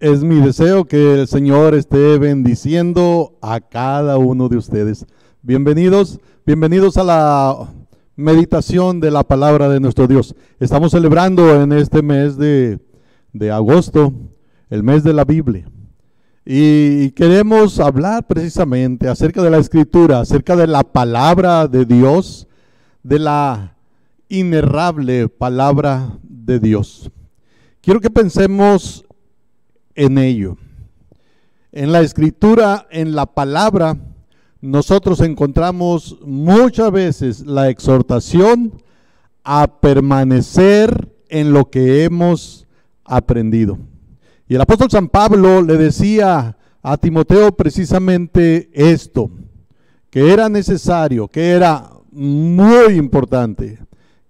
Es mi deseo que el Señor esté bendiciendo a cada uno de ustedes. Bienvenidos a la meditación de la palabra de nuestro Dios. Estamos celebrando en este mes de agosto, el mes de la Biblia. Y queremos hablar precisamente acerca de la Escritura, acerca de la palabra de Dios, de la inerrable palabra de Dios. Quiero que pensemos en ello. En la Escritura, en la palabra, nosotros encontramos muchas veces la exhortación a permanecer en lo que hemos aprendido. Y el apóstol San Pablo le decía a Timoteo precisamente esto, que era necesario, que era muy importante,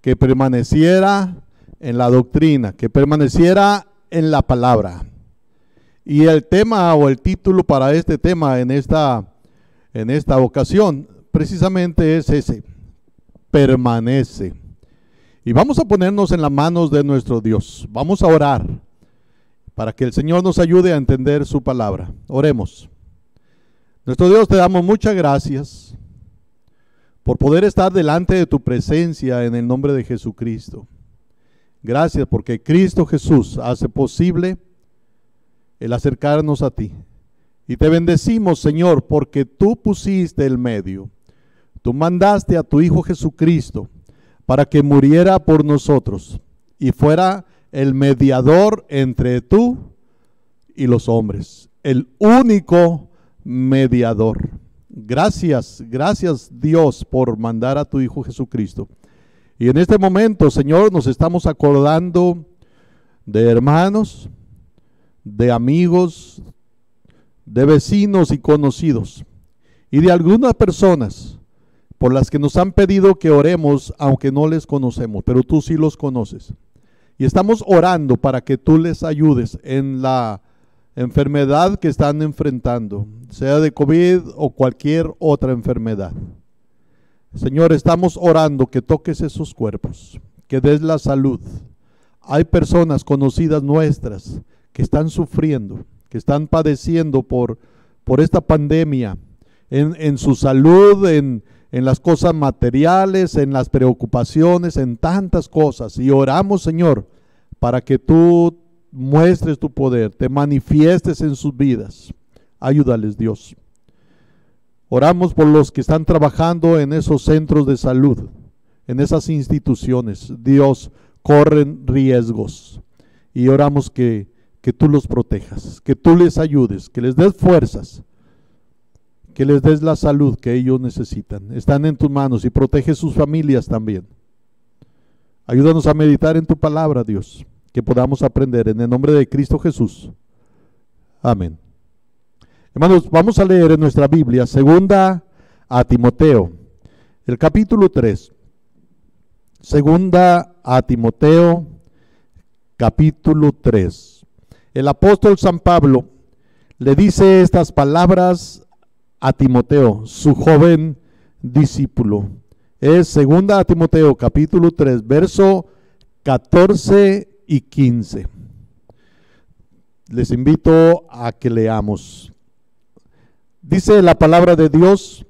que permaneciera en la doctrina, que permaneciera en la palabra. Y el tema o el título para este tema en esta ocasión precisamente es ese: permanece. Y vamos a ponernos en las manos de nuestro Dios. Vamos a orar para que el Señor nos ayude a entender su palabra. Oremos. Nuestro Dios, te damos muchas gracias por poder estar delante de tu presencia en el nombre de Jesucristo. Gracias porque Cristo Jesús hace posible el acercarnos a ti. Y te bendecimos, Señor, porque tú pusiste el medio. Tú mandaste a tu Hijo Jesucristo para que muriera por nosotros y fuera el mediador entre tú y los hombres. El único mediador. Gracias Dios por mandar a tu Hijo Jesucristo. Y en este momento, Señor, nos estamos acordando de hermanos, de amigos, de vecinos y conocidos, y de algunas personas por las que nos han pedido que oremos, aunque no les conocemos, pero tú sí los conoces. Y estamos orando para que tú les ayudes en la enfermedad que están enfrentando, sea de COVID o cualquier otra enfermedad. Señor, estamos orando que toques esos cuerpos, que des la salud. Hay personas conocidas nuestras que están sufriendo, que están padeciendo por esta pandemia, en su salud, en las cosas materiales, en las preocupaciones, en tantas cosas. Y oramos, Señor, para que tú muestres tu poder, te manifiestes en sus vidas. Ayúdales, Dios. Oramos por los que están trabajando en esos centros de salud, en esas instituciones. Dios, corren riesgos. Y oramos que tú los protejas, que tú les ayudes, que les des fuerzas, que les des la salud que ellos necesitan. Están en tus manos, y protege sus familias también. Ayúdanos a meditar en tu palabra, Dios, que podamos aprender en el nombre de Cristo Jesús. Amén. Hermanos, vamos a leer en nuestra Biblia, segunda a Timoteo, el capítulo 3. Segunda a Timoteo, capítulo 3. El apóstol San Pablo le dice estas palabras a Timoteo, su joven discípulo. Es segunda a Timoteo, capítulo 3, verso 14 y 15. Les invito a que leamos. Dice la palabra de Dios: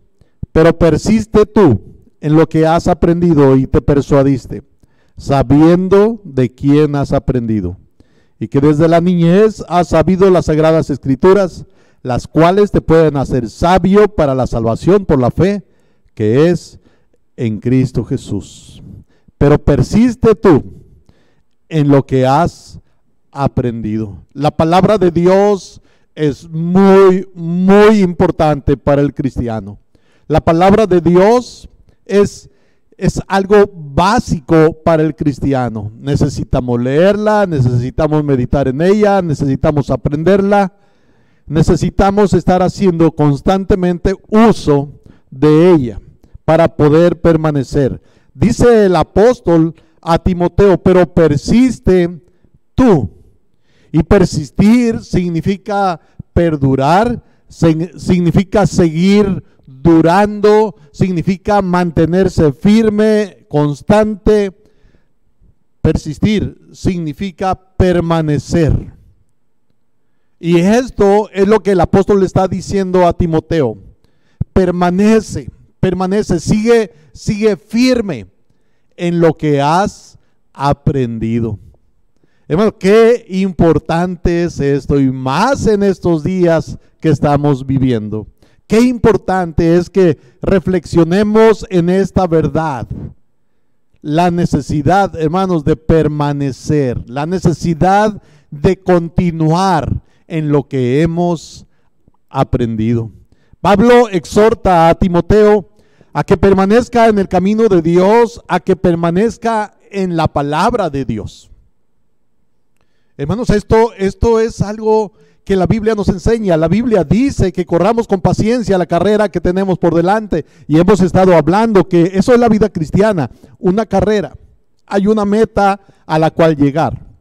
pero persiste tú en lo que has aprendido y te persuadiste, sabiendo de quién has aprendido, y que desde la niñez has sabido las sagradas escrituras, las cuales te pueden hacer sabio para la salvación por la fe que es en Cristo Jesús. Pero persiste tú en lo que has aprendido. La palabra de Dios es muy, muy importante para el cristiano. La palabra de Dios es algo básico para el cristiano. Necesitamos leerla, necesitamos meditar en ella, necesitamos aprenderla, necesitamos estar haciendo constantemente uso de ella para poder permanecer. Dice el apóstol a Timoteo: pero persiste tú. Y persistir significa perdurar, significa seguir durando, significa mantenerse firme, constante. Persistir significa permanecer. Y esto es lo que el apóstol le está diciendo a Timoteo. Permanece, sigue firme en lo que has aprendido. Hermano, qué importante es esto, y más en estos días que estamos viviendo. Qué importante es que reflexionemos en esta verdad. La necesidad, hermanos, de permanecer, la necesidad de continuar en lo que hemos aprendido. Pablo exhorta a Timoteo a que permanezca en el camino de Dios, a que permanezca en la palabra de Dios. Hermanos, esto es algo que la Biblia nos enseña. La Biblia dice que corramos con paciencia la carrera que tenemos por delante, y hemos estado hablando que eso es la vida cristiana, una carrera. Hay una meta a la cual llegar,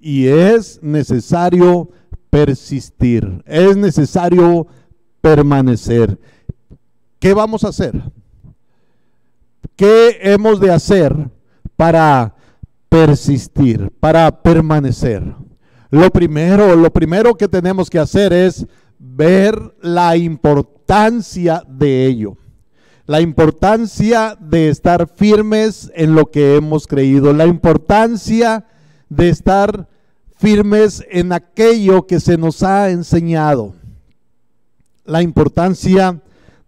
y es necesario persistir, es necesario permanecer. ¿Qué vamos a hacer? ¿Qué hemos de hacer para persistir, para permanecer? Lo primero que tenemos que hacer es ver la importancia de ello. La importancia de estar firmes en lo que hemos creído. La importancia de estar firmes en aquello que se nos ha enseñado. La importancia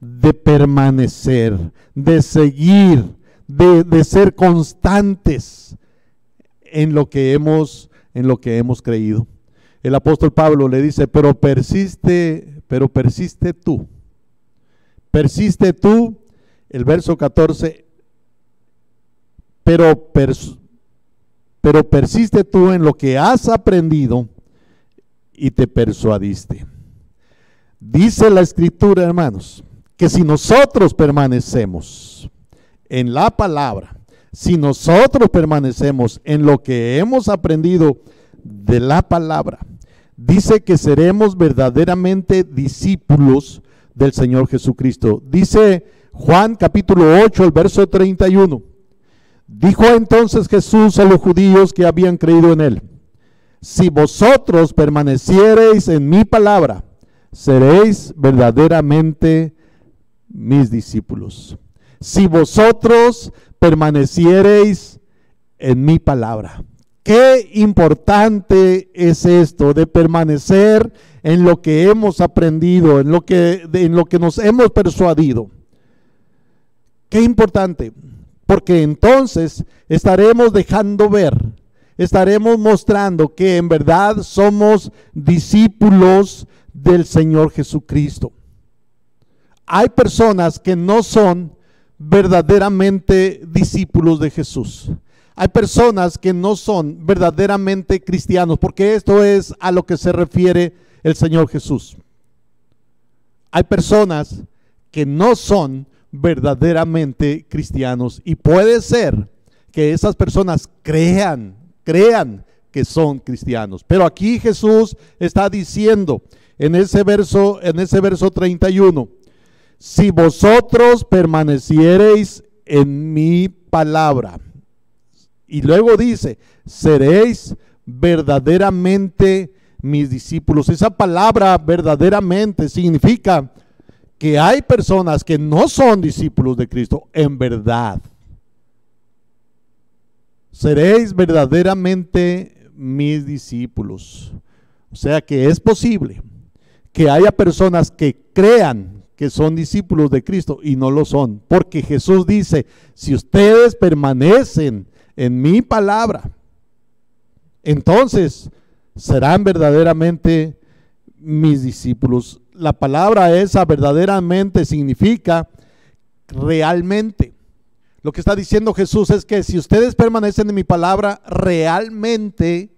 de permanecer, de seguir, de ser constantes en lo que hemos creído. El apóstol Pablo le dice, pero persiste tú. Persiste tú, el verso 14, pero persiste tú en lo que has aprendido y te persuadiste. Dice la Escritura, hermanos, que si nosotros permanecemos en la palabra, si nosotros permanecemos en lo que hemos aprendido de la palabra, dice que seremos verdaderamente discípulos del Señor Jesucristo. Dice Juan capítulo 8, el verso 31. Dijo entonces Jesús a los judíos que habían creído en él: si vosotros permaneciereis en mi palabra, seréis verdaderamente mis discípulos. Si vosotros permaneciereis en mi palabra. Qué importante es esto de permanecer en lo que hemos aprendido, en lo que nos hemos persuadido. Qué importante, porque entonces estaremos dejando ver, estaremos mostrando que en verdad somos discípulos del Señor Jesucristo. Hay personas que no son verdaderamente discípulos de Jesús. Hay personas que no son verdaderamente cristianos, porque esto es a lo que se refiere el Señor Jesús. Hay personas que no son verdaderamente cristianos, y puede ser que esas personas crean que son cristianos. Pero aquí Jesús está diciendo en ese verso 31, si vosotros permaneciereis en mi palabra. Y luego dice, seréis verdaderamente mis discípulos. Esa palabra verdaderamente significa que hay personas que no son discípulos de Cristo en verdad. Seréis verdaderamente mis discípulos. O sea que es posible que haya personas que crean que son discípulos de Cristo y no lo son, porque Jesús dice, si ustedes permanecen en mi palabra, entonces serán verdaderamente mis discípulos. La palabra esa verdaderamente significa realmente. Lo que está diciendo Jesús es que si ustedes permanecen en mi palabra, realmente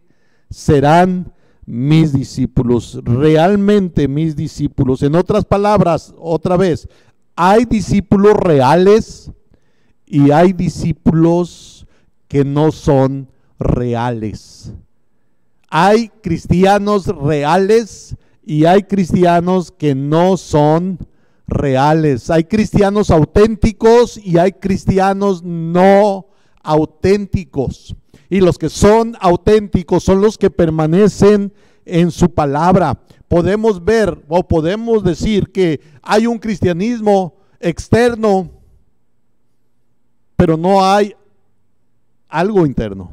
serán mis discípulos, realmente mis discípulos. En otras palabras, otra vez, hay discípulos reales y hay discípulos que no son reales. Hay cristianos reales y hay cristianos que no son reales. Hay cristianos auténticos y hay cristianos no auténticos. Y los que son auténticos son los que permanecen en su palabra. Podemos ver o podemos decir que hay un cristianismo externo, pero no hay algo interno.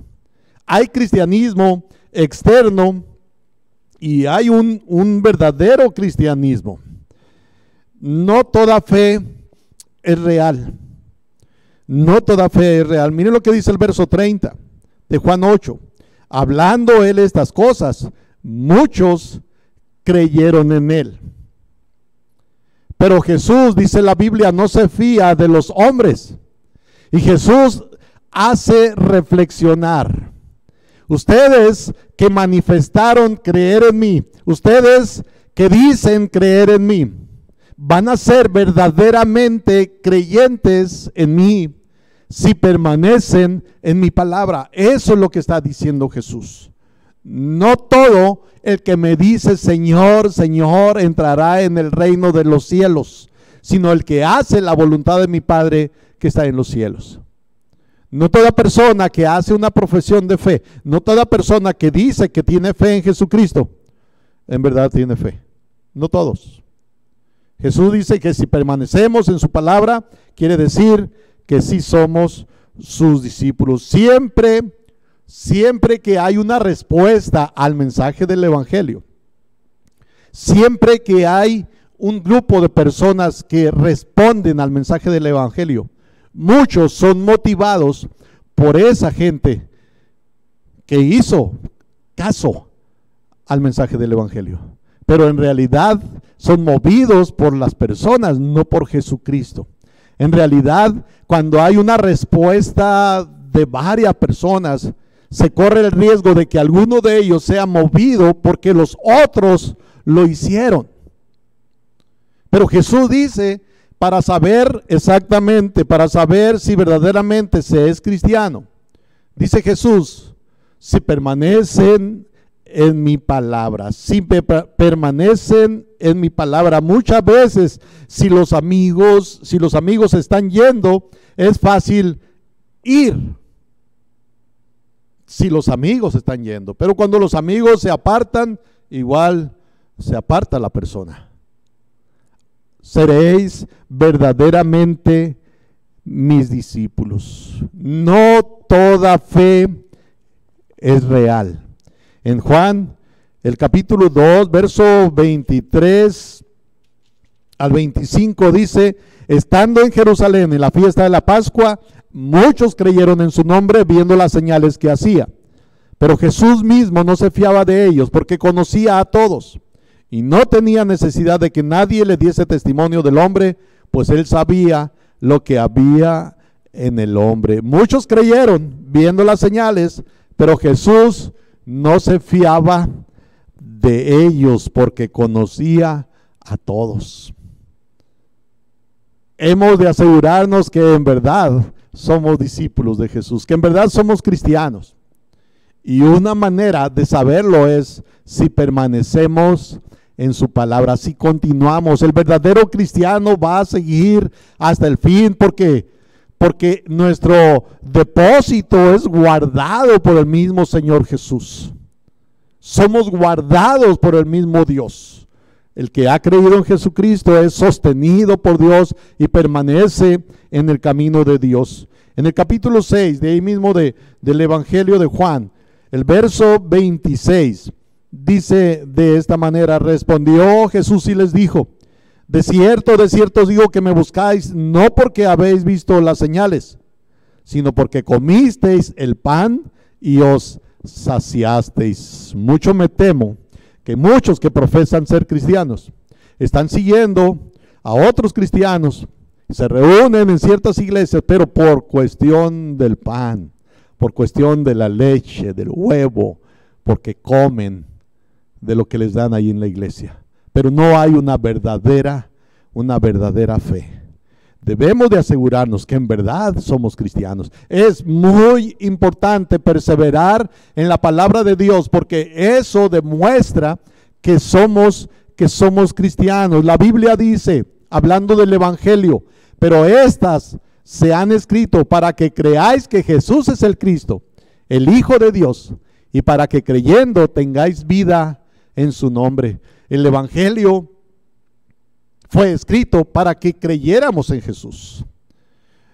Hay cristianismo externo y hay un verdadero cristianismo. No toda fe es real. No toda fe es real. Miren lo que dice el verso 30 de Juan 8. Hablando él estas cosas, muchos creyeron en él. Pero Jesús, dice la Biblia, no se fía de los hombres. Y Jesús hace reflexionar. Ustedes que manifestaron creer en mí, ustedes que dicen creer en mí, van a ser verdaderamente creyentes en mí si permanecen en mi palabra. Eso es lo que está diciendo Jesús. No todo el que me dice Señor, Señor entrará en el reino de los cielos, sino el que hace la voluntad de mi Padre que está en los cielos. No toda persona que hace una profesión de fe, no toda persona que dice que tiene fe en Jesucristo, en verdad tiene fe. No todos. Jesús dice que si permanecemos en su palabra, quiere decir que sí somos sus discípulos. Siempre que hay una respuesta al mensaje del evangelio, siempre que hay un grupo de personas que responden al mensaje del evangelio, muchos son motivados por esa gente que hizo caso al mensaje del evangelio, pero en realidad son movidos por las personas, no por Jesucristo. En realidad, cuando hay una respuesta de varias personas, se corre el riesgo de que alguno de ellos sea movido porque los otros lo hicieron. Pero Jesús dice, para saber exactamente, para saber si verdaderamente se es cristiano, dice Jesús, si permanecen en mi palabra, si permanecen en mi palabra. Muchas veces, si los amigos están yendo, es fácil ir. Si los amigos están yendo, pero cuando los amigos se apartan, igual se aparta la persona. Seréis verdaderamente mis discípulos. No toda fe es real. En Juan, el capítulo 2, verso 23 al 25 dice, estando en Jerusalén en la fiesta de la Pascua, muchos creyeron en su nombre viendo las señales que hacía. Pero Jesús mismo no se fiaba de ellos porque conocía a todos y no tenía necesidad de que nadie le diese testimonio del hombre, pues él sabía lo que había en el hombre. Muchos creyeron viendo las señales, pero Jesús no se fiaba de ellos porque conocía a todos. Hemos de asegurarnos que en verdad somos discípulos de Jesús, que en verdad somos cristianos. Y una manera de saberlo es si permanecemos en su palabra, si continuamos. El verdadero cristiano va a seguir hasta el fin porque nuestro depósito es guardado por el mismo Señor Jesús. Somos guardados por el mismo Dios. El que ha creído en Jesucristo es sostenido por Dios y permanece en el camino de Dios. En el capítulo 6, de ahí mismo del Evangelio de Juan, el verso 26, dice de esta manera, respondió Jesús y les dijo, de cierto os digo que me buscáis, no porque habéis visto las señales, sino porque comisteis el pan y os saciasteis. Mucho me temo que muchos que profesan ser cristianos están siguiendo a otros cristianos, se reúnen en ciertas iglesias, pero por cuestión del pan, por cuestión de la leche, del huevo, porque comen de lo que les dan ahí en la iglesia. Pero no hay una verdadera fe. Debemos de asegurarnos que en verdad somos cristianos. Es muy importante perseverar en la palabra de Dios porque eso demuestra que somos cristianos. La Biblia dice, hablando del evangelio, pero estas se han escrito para que creáis que Jesús es el Cristo, el Hijo de Dios, y para que creyendo tengáis vida en su nombre. El Evangelio fue escrito para que creyéramos en Jesús.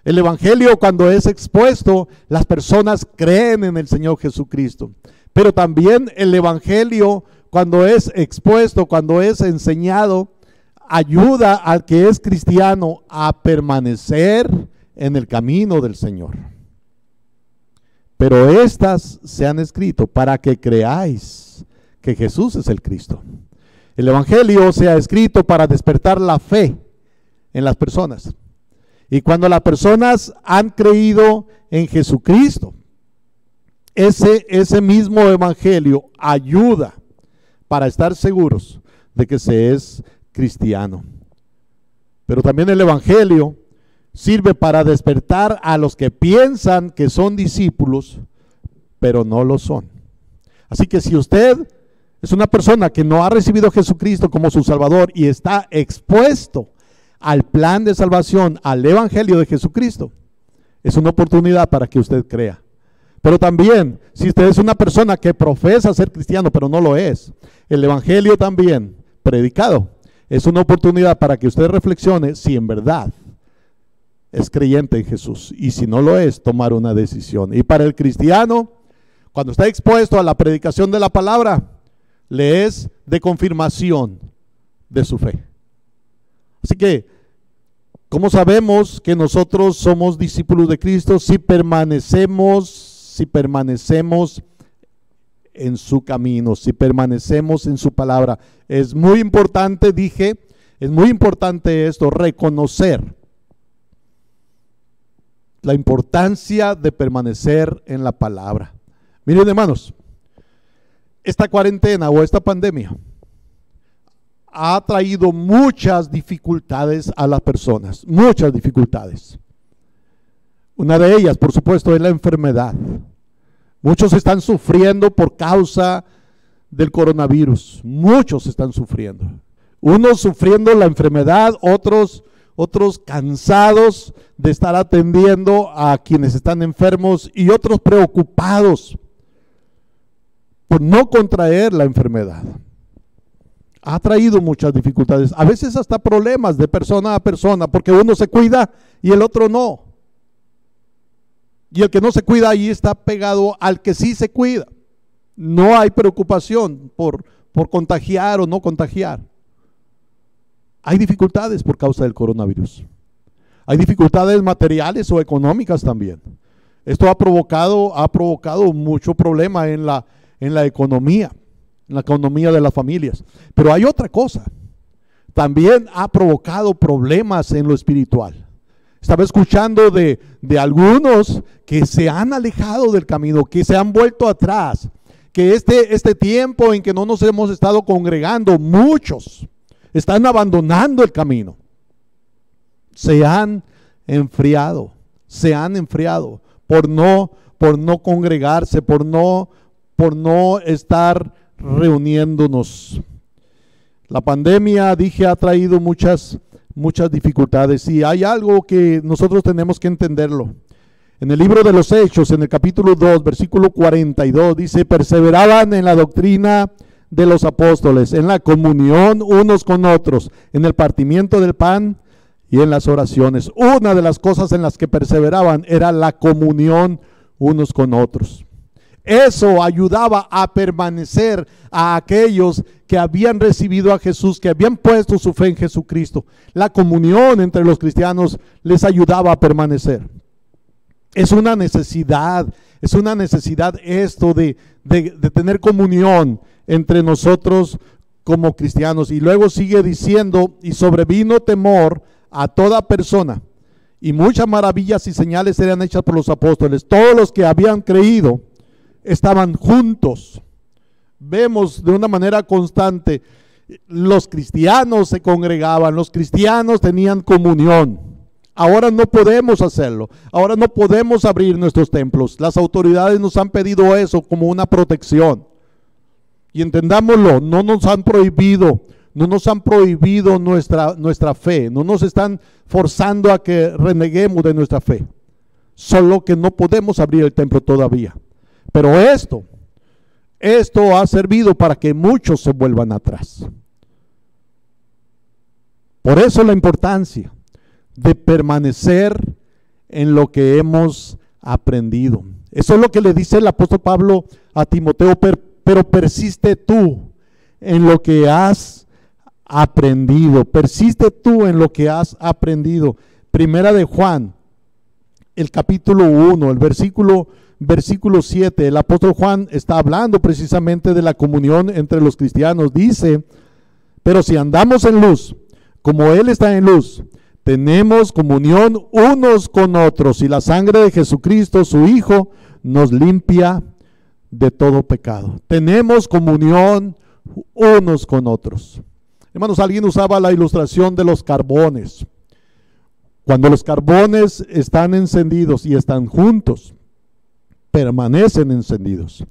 El Evangelio, cuando es expuesto, las personas creen en el Señor Jesucristo. Pero también el Evangelio, cuando es expuesto, cuando es enseñado, ayuda al que es cristiano a permanecer en el camino del Señor. Pero estas se han escrito para que creáis que Jesús es el Cristo. El Evangelio se ha escrito para despertar la fe en las personas. Y cuando las personas han creído en Jesucristo, ese mismo Evangelio ayuda para estar seguros de que se es cristiano. Pero también el Evangelio sirve para despertar a los que piensan que son discípulos, pero no lo son. Así que si usted es una persona que no ha recibido a Jesucristo como su Salvador y está expuesto al plan de salvación, al Evangelio de Jesucristo, es una oportunidad para que usted crea. Pero también, si usted es una persona que profesa ser cristiano, pero no lo es, el Evangelio también, predicado, es una oportunidad para que usted reflexione si en verdad es creyente en Jesús. Y si no lo es, tomar una decisión. Y para el cristiano, cuando está expuesto a la predicación de la palabra, le es de confirmación de su fe. Así que, ¿cómo sabemos que nosotros somos discípulos de Cristo? Si permanecemos en su camino, si permanecemos en su palabra. Es muy importante, es muy importante esto, reconocer la importancia de permanecer en la palabra. Miren, hermanos, esta cuarentena o esta pandemia ha traído muchas dificultades a las personas, muchas dificultades. Una de ellas, por supuesto, es la enfermedad. Muchos están sufriendo por causa del coronavirus, muchos están sufriendo. Unos sufriendo la enfermedad, otros cansados de estar atendiendo a quienes están enfermos y otros preocupados por no contraer la enfermedad. Ha traído muchas dificultades, a veces hasta problemas de persona a persona, porque uno se cuida y el otro no. Y el que no se cuida ahí está pegado al que sí se cuida. No hay preocupación por contagiar o no contagiar. Hay dificultades por causa del coronavirus. Hay dificultades materiales o económicas también. Esto ha provocado mucho problema en la economía de las familias. Pero hay otra cosa. También ha provocado problemas en lo espiritual. Estaba escuchando de algunos que se han alejado del camino, que se han vuelto atrás, que este tiempo en que no nos hemos estado congregando, muchos están abandonando el camino. Se han enfriado por no congregarse, por no estar reuniéndonos. La pandemia, ha traído muchas dificultades, y hay algo que nosotros tenemos que entenderlo. En el libro de los Hechos, en el capítulo 2, versículo 42, dice: perseveraban en la doctrina de los apóstoles, en la comunión unos con otros, en el partimiento del pan y en las oraciones. Una de las cosas en las que perseveraban era la comunión unos con otros. Eso ayudaba a permanecer a aquellos que habían recibido a Jesús, que habían puesto su fe en Jesucristo. La comunión entre los cristianos les ayudaba a permanecer. Es una necesidad esto de tener comunión entre nosotros como cristianos. Y luego sigue diciendo: y sobrevino temor a toda persona, y muchas maravillas y señales eran hechas por los apóstoles. Todos los que habían creído estaban juntos. Vemos de una manera constante, los cristianos se congregaban, los cristianos tenían comunión. Ahora no podemos hacerlo, ahora no podemos abrir nuestros templos. Las autoridades nos han pedido eso como una protección. Y entendámoslo, no nos han prohibido nuestra fe, no nos están forzando a que reneguemos de nuestra fe. Solo que no podemos abrir el templo todavía. Pero esto Esto ha servido para que muchos se vuelvan atrás. Por eso la importancia de permanecer en lo que hemos aprendido. Eso es lo que le dice el apóstol Pablo a Timoteo, pero persiste tú en lo que has aprendido. Persiste tú en lo que has aprendido. Primera de Juan, el capítulo 1, el versículo 7, el apóstol Juan está hablando precisamente de la comunión entre los cristianos. Dice: pero si andamos en luz, como Él está en luz, tenemos comunión unos con otros, y la sangre de Jesucristo, su Hijo, nos limpia de todo pecado. Tenemos comunión unos con otros. Hermanos, alguien usaba la ilustración de los carbones. Cuando los carbones están encendidos y están juntos, permanecen encendidos.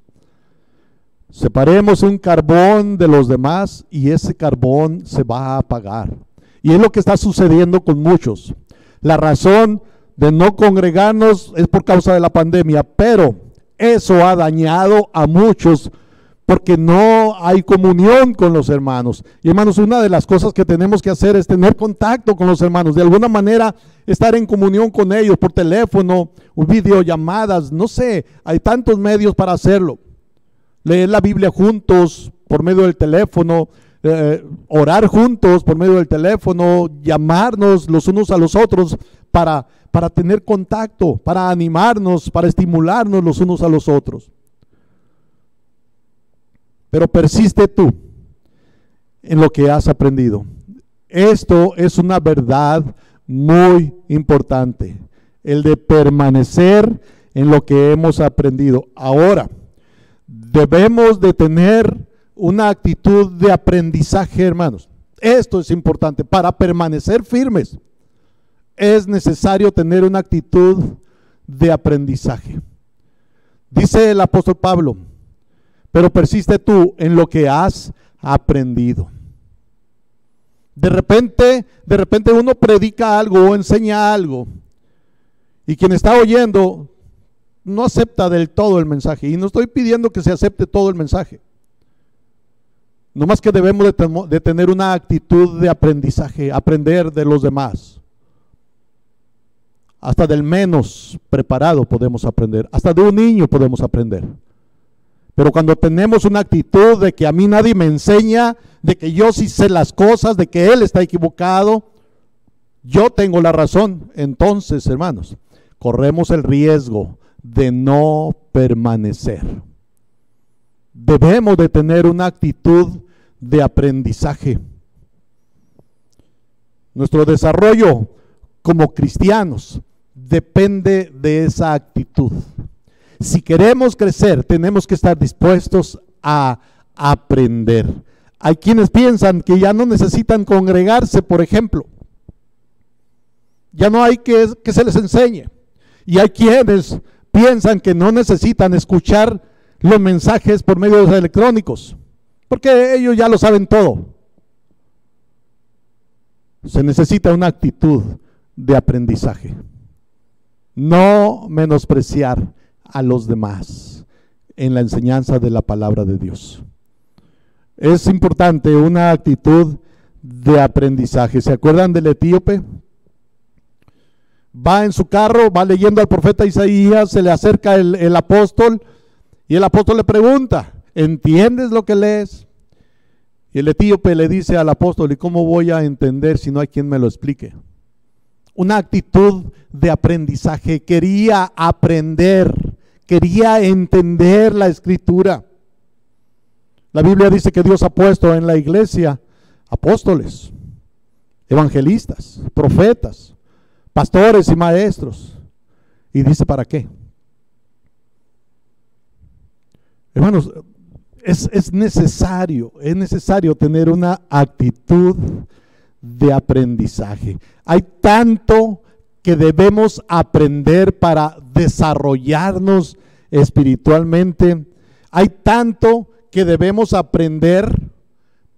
Separemos un carbón de los demás y ese carbón se va a apagar. Y es lo que está sucediendo con muchos. La razón de no congregarnos es por causa de la pandemia, pero eso ha dañado a muchos porque no hay comunión con los hermanos. Y hermanos, una de las cosas que tenemos que hacer es tener contacto con los hermanos, de alguna manera estar en comunión con ellos por teléfono, videollamadas, no sé, hay tantos medios para hacerlo. Leer la Biblia juntos por medio del teléfono, orar juntos por medio del teléfono, llamarnos los unos a los otros para tener contacto, para animarnos, para estimularnos los unos a los otros. Pero persiste tú en lo que has aprendido. Esto es una verdad muy importante, el de permanecer en lo que hemos aprendido. Ahora, debemos de tener una actitud de aprendizaje, hermanos. Esto es importante. Para permanecer firmes, es necesario tener una actitud de aprendizaje. Dice el apóstol Pablo: pero persiste tú en lo que has aprendido. De repente uno predica algo o enseña algo, y quien está oyendo no acepta del todo el mensaje. Y no estoy pidiendo que se acepte todo el mensaje. No más que debemos de tener una actitud de aprendizaje, aprender de los demás. Hasta del menos preparado podemos aprender, hasta de un niño podemos aprender. Pero cuando tenemos una actitud de que a mí nadie me enseña, de que yo sí sé las cosas, de que él está equivocado, yo tengo la razón, entonces, hermanos, corremos el riesgo de no permanecer. Debemos de tener una actitud de aprendizaje. Nuestro desarrollo como cristianos depende de esa actitud. Si queremos crecer, tenemos que estar dispuestos a aprender. Hay quienes piensan que ya no necesitan congregarse, por ejemplo. Ya no hay que se les enseñe. Y hay quienes piensan que no necesitan escuchar los mensajes por medios electrónicos, porque ellos ya lo saben todo. Se necesita una actitud de aprendizaje. No menospreciar a los demás en la enseñanza de la palabra de Dios. Es importante una actitud de aprendizaje. ¿Se acuerdan del etíope? Va en su carro, va leyendo al profeta Isaías, se le acerca el apóstol y el apóstol le pregunta: ¿entiendes lo que lees? Y el etíope le dice al apóstol: ¿y cómo voy a entender si no hay quien me lo explique? Una actitud de aprendizaje. Quería aprender, quería entender la escritura. La Biblia dice que Dios ha puesto en la iglesia apóstoles, evangelistas, profetas, pastores y maestros. Y dice: ¿para qué? Hermanos, es necesario tener una actitud de aprendizaje. Hay tanto que debemos aprender para desarrollarnos espiritualmente. Hay tanto que debemos aprender,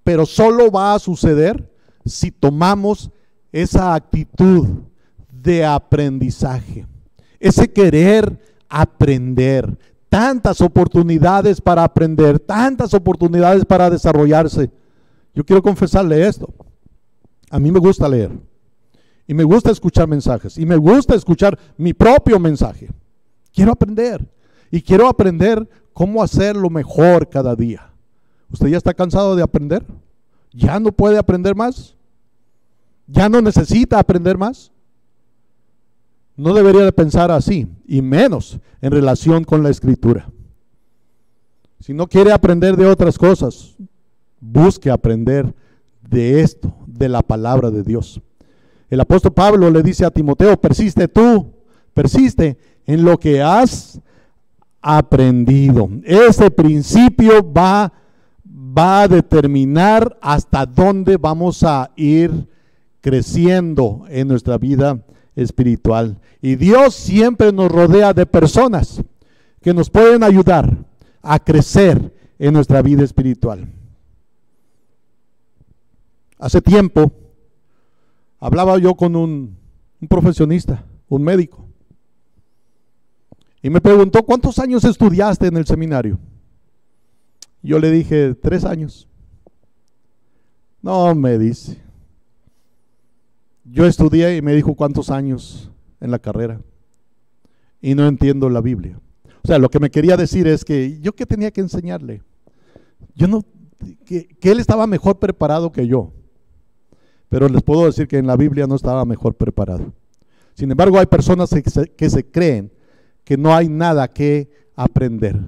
pero solo va a suceder si tomamos esa actitud de aprendizaje, ese querer aprender. tantas oportunidades para aprender, tantas oportunidades para desarrollarse. Yo quiero confesarle esto. A mí me gusta leer y me gusta escuchar mensajes y me gusta escuchar mi propio mensaje. Quiero aprender y quiero aprender cómo hacerlo mejor cada día. ¿Usted ya está cansado de aprender? ¿Ya no puede aprender más? ¿Ya no necesita aprender más? No debería de pensar así, y menos en relación con la Escritura. Si no quiere aprender de otras cosas, busque aprender de esto, de la palabra de Dios. El apóstol Pablo le dice a Timoteo: persiste en lo que has aprendido. Ese principio va a determinar hasta dónde vamos a ir creciendo en nuestra vida espiritual. Y Dios siempre nos rodea de personas que nos pueden ayudar a crecer en nuestra vida espiritual. Hace tiempo hablaba yo con un profesionista, un médico, y me preguntó: ¿cuántos años estudiaste en el seminario? Yo le dije: 3 años. No, me dice. Yo estudié, y me dijo: ¿cuántos años en la carrera? Y no entiendo la Biblia. O sea, lo que me quería decir es que yo, ¿qué tenía que enseñarle? Que él estaba mejor preparado que yo. Pero les puedo decir que en la Biblia no estaba mejor preparado. Sin embargo, hay personas que se creen que no hay nada que aprender,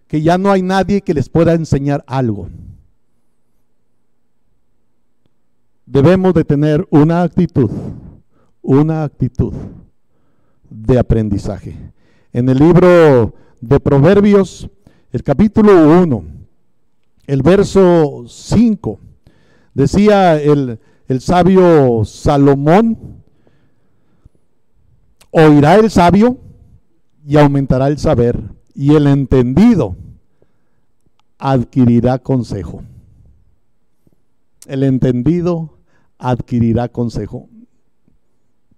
que ya no hay nadie que les pueda enseñar algo. Debemos de tener una actitud de aprendizaje. En el libro de Proverbios, el capítulo 1, el verso 5, decía el sabio Salomón: oirá el sabio y aumentará el saber, y el entendido adquirirá consejo. El entendido adquirirá consejo.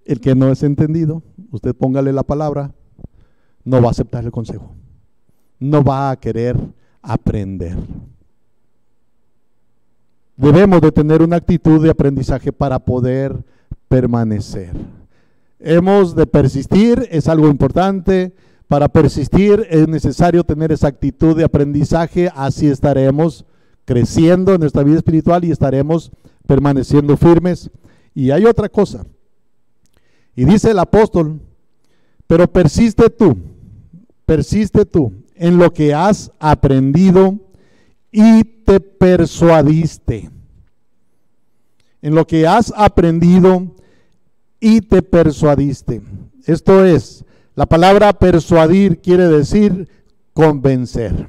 El que no es entendido, usted póngale la palabra, no va a aceptar el consejo, no va a querer aprender. Debemos de tener una actitud de aprendizaje para poder permanecer. Hemos de persistir, es algo importante. Para persistir es necesario tener esa actitud de aprendizaje, así estaremos creciendo en nuestra vida espiritual y estaremos permaneciendo firmes. Y hay otra cosa, y dice el apóstol: pero persiste tú en lo que has aprendido y te persuadiste. En lo que has aprendido y te persuadiste. Esto es, la palabra persuadir quiere decir convencer.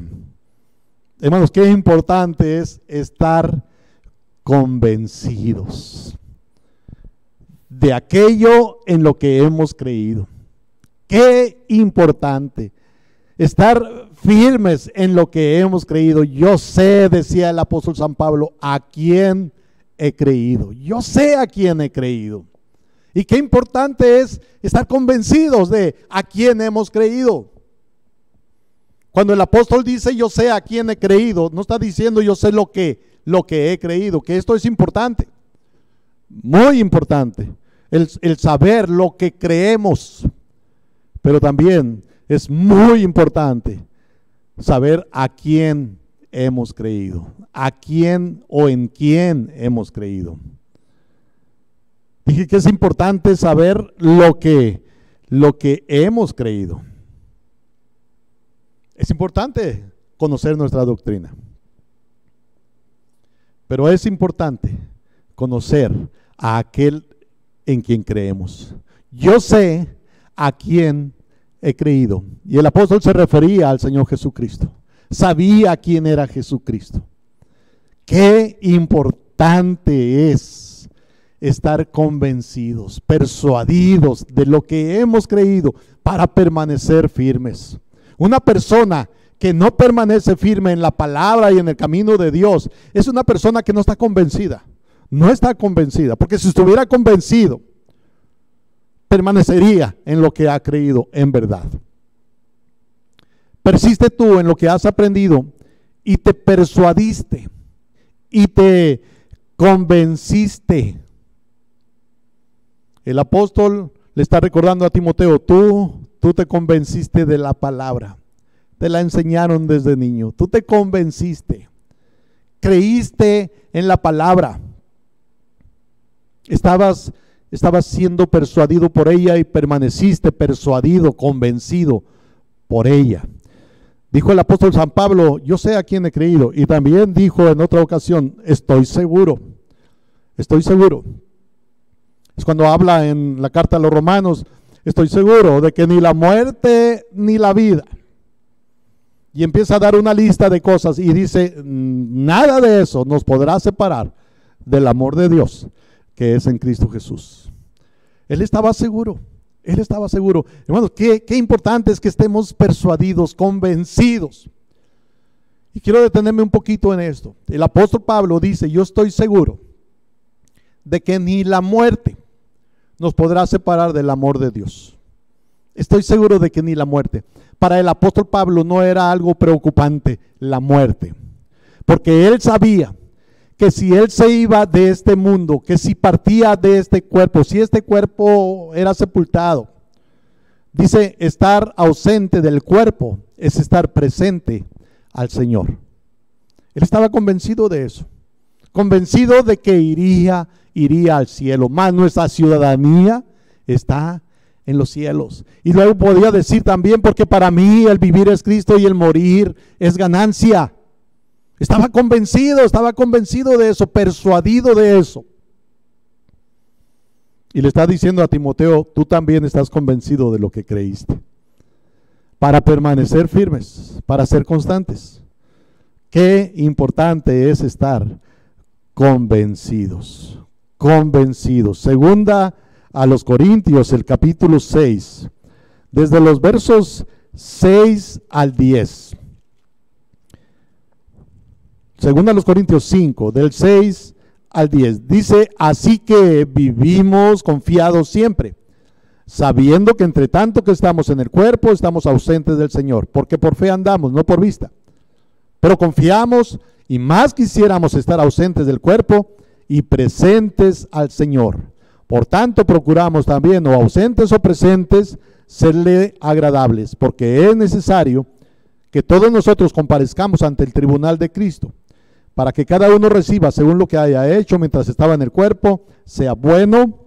Hermanos, qué importante es estar convencidos de aquello en lo que hemos creído. Qué importante estar firmes en lo que hemos creído. Yo sé, decía el apóstol San Pablo, a quién he creído. Yo sé a quién he creído. Y qué importante es estar convencidos de a quién hemos creído. Cuando el apóstol dice yo sé a quién he creído, no está diciendo yo sé lo que he creído, que esto es importante, muy importante, el saber lo que creemos, pero también es muy importante saber a quién hemos creído, a quién o en quién hemos creído. Dije que es importante saber lo que hemos creído. Es importante conocer nuestra doctrina, pero es importante conocer a aquel en quien creemos. Yo sé a quién he creído. Y el apóstol se refería al Señor Jesucristo. Sabía quién era Jesucristo. Qué importante es estar convencidos, persuadidos de lo que hemos creído para permanecer firmes. Una persona que no permanece firme en la palabra y en el camino de Dios es una persona que no está convencida. No está convencida, porque si estuviera convencido, permanecería en lo que ha creído en verdad. Persiste tú en lo que has aprendido y te persuadiste y te convenciste. El apóstol le está recordando a Timoteo, tú te convenciste de la palabra, te la enseñaron desde niño, tú te convenciste, creíste en la palabra, estabas siendo persuadido por ella y permaneciste persuadido, convencido por ella. Dijo el apóstol San Pablo, yo sé a quién he creído, y también dijo en otra ocasión, estoy seguro. Es cuando habla en la carta a los Romanos, estoy seguro de que ni la muerte ni la vida. Y empieza a dar una lista de cosas y dice, nada de eso nos podrá separar del amor de Dios que es en Cristo Jesús. Él estaba seguro. Hermanos, qué importante es que estemos persuadidos, convencidos. Y quiero detenerme un poquito en esto. El apóstol Pablo dice, yo estoy seguro de que ni la muerte nos podrá separar del amor de Dios. Estoy seguro de que ni la muerte. Para el apóstol Pablo no era algo preocupante la muerte, porque él sabía que si él se iba de este mundo, que si partía de este cuerpo, si este cuerpo era sepultado, dice, estar ausente del cuerpo es estar presente al Señor. Él estaba convencido de eso, convencido de que iría al cielo, más nuestra ciudadanía está en los cielos. Y luego podía decir también, porque para mí el vivir es Cristo y el morir es ganancia. Estaba convencido de eso, persuadido de eso. Y le está diciendo a Timoteo, tú también estás convencido de lo que creíste. Para permanecer firmes, para ser constantes. Qué importante es estar convencidos. Segunda a los Corintios, el capítulo 6, desde los versos 6 al 10. Segunda a los Corintios 5, del 6 al 10. Dice, así que vivimos confiados siempre, sabiendo que entre tanto que estamos en el cuerpo, estamos ausentes del Señor, porque por fe andamos, no por vista. Pero confiamos y más quisiéramos estar ausentes del cuerpo y presentes al Señor. Por tanto, procuramos también, o ausentes o presentes, serle agradables, porque es necesario que todos nosotros comparezcamos ante el tribunal de Cristo, para que cada uno reciba según lo que haya hecho mientras estaba en el cuerpo, sea bueno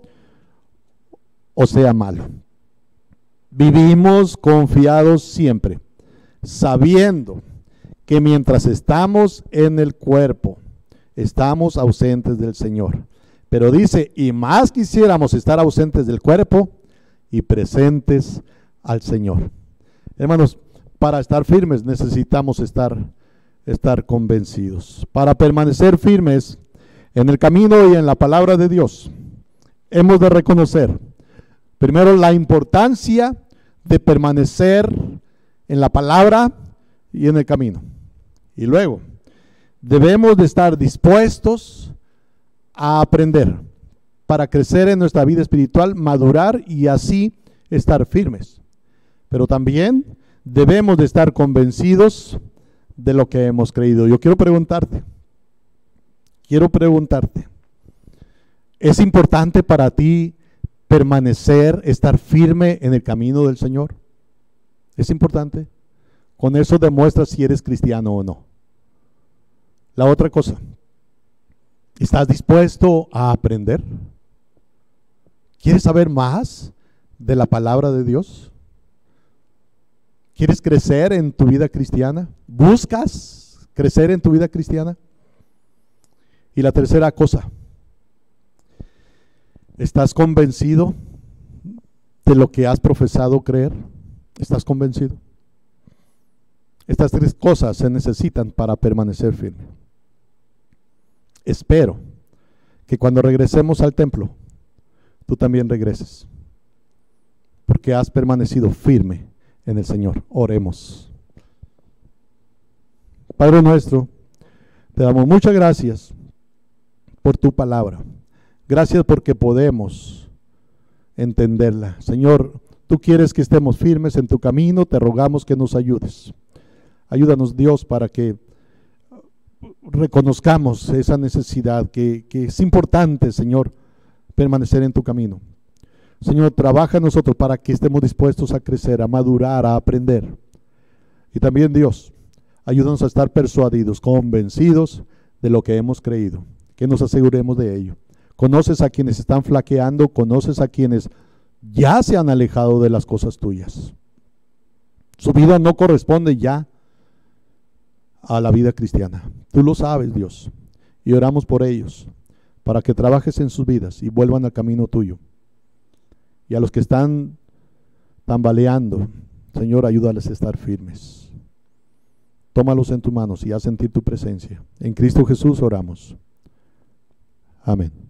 o sea malo. Vivimos confiados siempre, sabiendo que mientras estamos en el cuerpo, estamos ausentes del Señor. Pero dice, y más quisiéramos estar ausentes del cuerpo y presentes al Señor. Hermanos, para estar firmes necesitamos estar convencidos. Para permanecer firmes en el camino y en la palabra de Dios, hemos de reconocer, primero, la importancia de permanecer en la palabra y en el camino. Y luego, debemos de estar dispuestos a aprender para crecer en nuestra vida espiritual, madurar y así estar firmes. Pero también debemos de estar convencidos de lo que hemos creído. Yo quiero preguntarte, ¿es importante para ti permanecer, estar firme en el camino del Señor? ¿Es importante? Con eso demuestras si eres cristiano o no. La otra cosa, ¿estás dispuesto a aprender? ¿Quieres saber más de la palabra de Dios? ¿Quieres crecer en tu vida cristiana? ¿Buscas crecer en tu vida cristiana? Y la tercera cosa, ¿estás convencido de lo que has profesado creer? ¿Estás convencido? Estas tres cosas se necesitan para permanecer firme. Espero que cuando regresemos al templo, tú también regreses, porque has permanecido firme en el Señor. Oremos. Padre nuestro, te damos muchas gracias por tu palabra. Gracias porque podemos entenderla. Señor, tú quieres que estemos firmes en tu camino, te rogamos que nos ayudes. Ayúdanos, Dios, para que reconozcamos esa necesidad que es importante, Señor, permanecer en tu camino. Señor, trabaja en nosotros para que estemos dispuestos a crecer, a madurar, a aprender. Y también, Dios, ayúdanos a estar persuadidos, convencidos de lo que hemos creído, que nos aseguremos de ello. Conoces a quienes están flaqueando, conoces a quienes ya se han alejado de las cosas tuyas. Su vida no corresponde ya a la vida cristiana. Tú lo sabes, Dios, y oramos por ellos, para que trabajes en sus vidas y vuelvan al camino tuyo. Y a los que están tambaleando, Señor, ayúdales a estar firmes. Tómalos en tus manos y haz sentir tu presencia. En Cristo Jesús oramos. Amén.